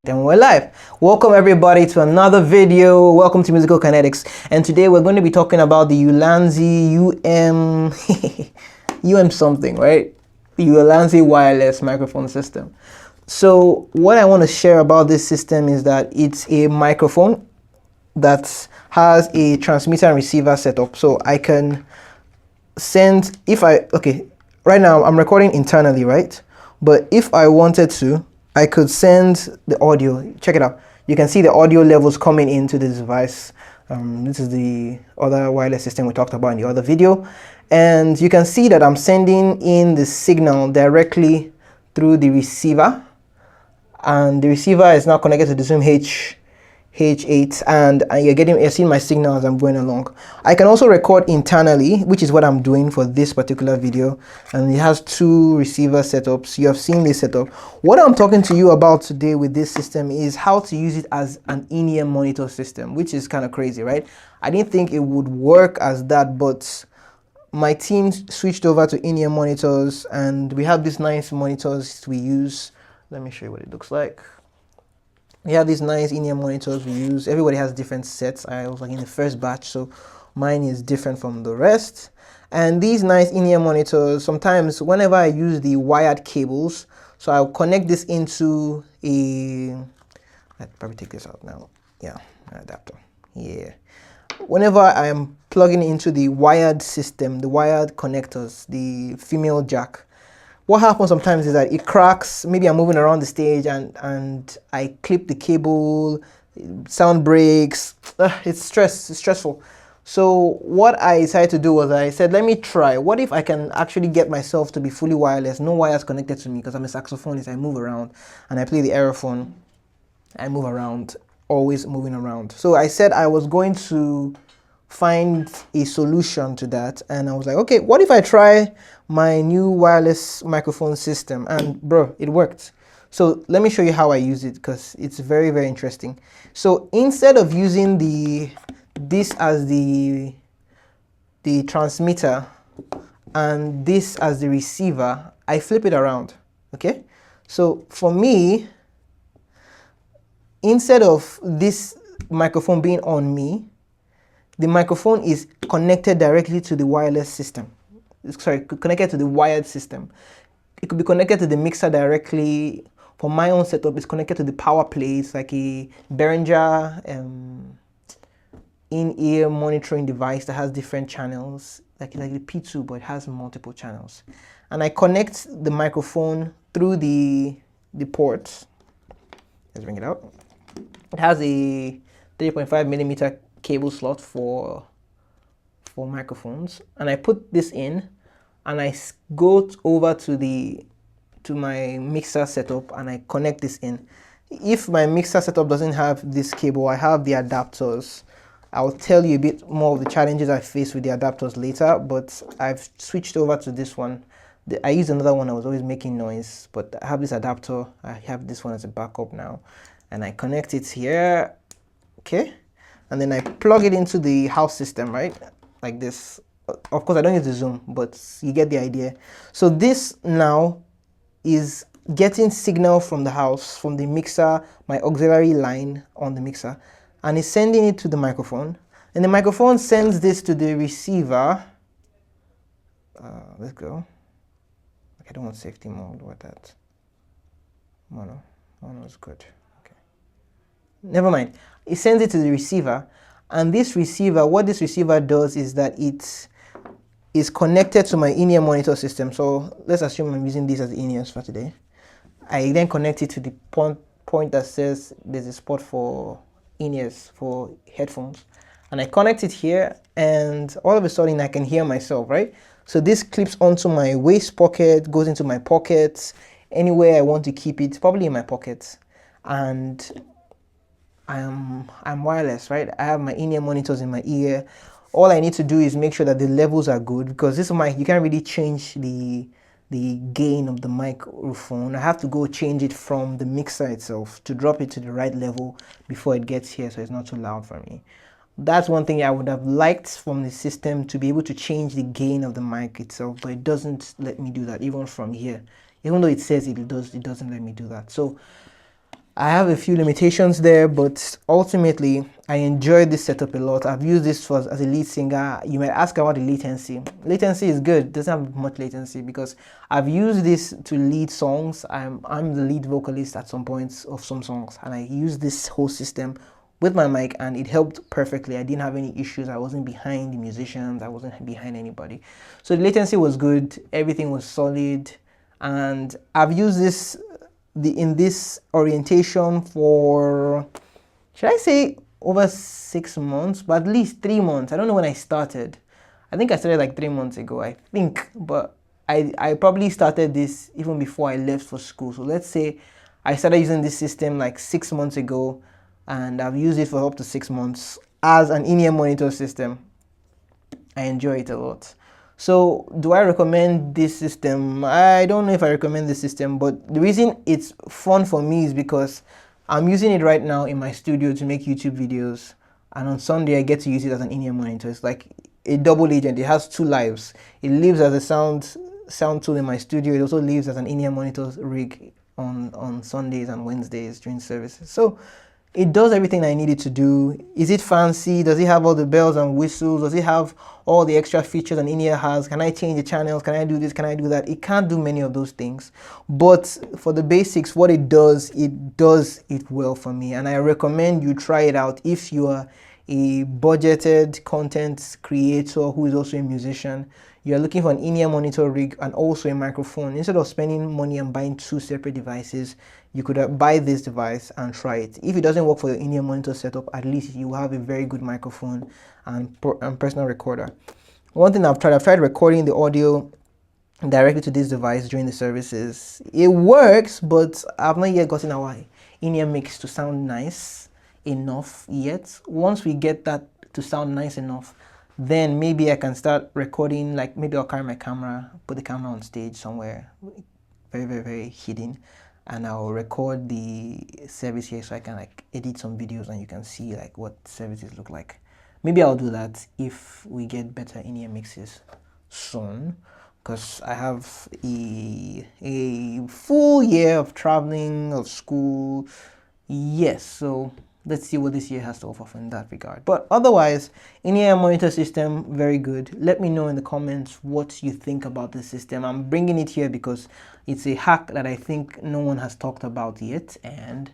Then we're live. Welcome everybody to another video. Welcome to Musical Kinetics. And today we're going to be talking about the Ulanzi UM something, right? The Ulanzi wireless microphone system. So what I want to share about this system is that it's a microphone that has a transmitter and receiver setup. So I can send, right now I'm recording internally, right? But if I wanted to, I could send the audio. Check it out. You can see the audio levels coming into this device. This is the other wireless system we talked about in the other video. And you can see that I'm sending in the signal directly through the receiver. And the receiver is now connected to the Zoom H8, and you're seeing my signal as I'm going along. I can also record internally, which is what I'm doing for this particular video, and it has two receiver setups. You have seen this setup. What I'm talking to you about today with this system is how to use it as an in-ear monitor system, which is kind of crazy, right? I didn't think it would work as that, but my team switched over to in-ear monitors, and we have these nice monitors we use. Let me show you what it looks like. We have these nice in-ear monitors we use. Everybody has different sets. I was like in the first batch, so mine is different from the rest. And these nice in-ear monitors, sometimes whenever I use the wired cables, so I'll connect this into I'd probably take this out now. Yeah, an adapter. Yeah. Whenever I'm plugging into the wired system, the wired connectors, the female jack, what happens sometimes is that it cracks. Maybe I'm moving around the stage and I clip the cable, sound breaks. It's stressful. So what I decided to do was I said, let me try. What if I can actually get myself to be fully wireless, no wires connected to me, because I'm a saxophonist. I move around and I play the aerophone. I move around, always moving around. So I said I was going to find a solution to that, and I was like, okay, what if I try my new wireless microphone system? And bro, it worked. So let me show you how I use it, because it's very, very interesting. So instead of using this as the transmitter and this as the receiver, I flip it around. Okay, so for me, instead of this microphone being on me, the microphone is connected directly to the wireless system. Sorry, connected to the wired system. It could be connected to the mixer directly. For my own setup, it's connected to the power place, like a Behringer in-ear monitoring device that has different channels, like the P2, but it has multiple channels. And I connect the microphone through the ports. Let's bring it out. It has a 3.5mm cable slot for microphones, and I put this in, and I go over to my mixer setup and I connect this in. If my mixer setup doesn't have this cable, I have the adapters. I'll tell you a bit more of the challenges I face with the adapters later, but I've switched over to this one. I used another one, I was always making noise, but I have this adapter. I have this one as a backup now, and I connect it here. Okay. And then I plug it into the house system, right? Like this. Of course, I don't use the Zoom, but you get the idea. So this now is getting signal from the house, from the mixer, my auxiliary line on the mixer, and it's sending it to the microphone. And the microphone sends this to the receiver. Let's go. Okay, I don't want safety mode. What that? Mono is good. Never mind. It sends it to the receiver, and this receiver, what this receiver does is that it is connected to my in-ear monitor system. So let's assume I'm using this as in-ears for today. I then connect it to the point that says there's a spot for in-ears, for headphones, and I connect it here, and all of a sudden I can hear myself, right? So this clips onto my waist pocket, goes into my pockets, anywhere I want to keep it, probably in my pockets, and I'm wireless, right? I have my in-ear monitors in my ear. All I need to do is make sure that the levels are good, because this mic, you can't really change the gain of the microphone. I have to go change it from the mixer itself to drop it to the right level before it gets here, so it's not too loud for me. That's one thing I would have liked from the system, to be able to change the gain of the mic itself, but it doesn't let me do that even from here. Even though it says it doesn't let me do that. So I have a few limitations there, but ultimately I enjoy this setup a lot. I've used this for as a lead singer. You might ask about the latency. Latency is good. It doesn't have much latency because I've used this to lead songs. I'm the lead vocalist at some points of some songs, and I use this whole system with my mic, and it helped perfectly. I didn't have any issues. I wasn't behind the musicians. I wasn't behind anybody. So the latency was good. Everything was solid, and I've used this in this orientation for, should I say, over 6 months, but at least 3 months. I don't know when I started. I think I started like 3 months ago, I think, but I probably started this even before I left for school. So let's say I started using this system like 6 months ago, and I've used it for up to 6 months as an in-ear monitor system. I enjoy it a lot. So do I recommend this system? I don't know if I recommend this system, but the reason it's fun for me is because I'm using it right now in my studio to make YouTube videos, and on Sunday I get to use it as an in-ear monitor. It's like a double agent. It has two lives. It lives as a sound tool in my studio. It also lives as an in-ear monitor rig on Sundays and Wednesdays during services. So it does everything I need it to do. Is it fancy? Does it have all the bells and whistles? Does it have all the extra features an in-ear has? Can I change the channels? Can I do this? Can I do that? It can't do many of those things. But for the basics, what it does it well for me. And I recommend you try it out if you are a budgeted content creator who is also a musician. You're looking for an in-ear monitor rig and also a microphone. Instead of spending money and buying two separate devices, you could buy this device and try it. If it doesn't work for your in-ear monitor setup, at least you have a very good microphone and personal recorder. One thing I've tried recording the audio directly to this device during the services. It works, but I've not yet gotten our in-ear mix to sound nice enough yet. Once we get that to sound nice enough, then maybe I can start recording. Like maybe I'll carry my camera, put the camera on stage somewhere very, very, very hidden, and I'll record the service here so I can like edit some videos and you can see like what services look like. Maybe I'll do that if we get better in-ear mixes soon, because I have a full year of traveling, of school. Yes, so let's see what this year has to offer in that regard. But otherwise, in-ear monitor system, very good. Let me know in the comments what you think about this system. I'm bringing it here because it's a hack that I think no one has talked about yet, and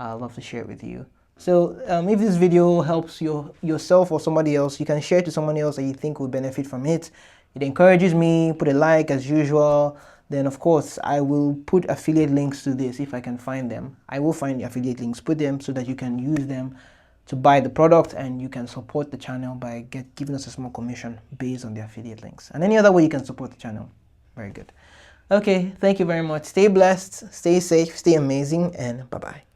I'd love to share it with you. So if this video helps yourself or somebody else, you can share it to someone else that you think will benefit from it. It encourages me. Put a like as usual. Then of course I will put affiliate links to this if I can find them. I will find the affiliate links, put them so that you can use them to buy the product, and you can support the channel by giving us a small commission based on the affiliate links. And any other way you can support the channel. Very good. Okay, thank you very much. Stay blessed, stay safe, stay amazing, and bye-bye.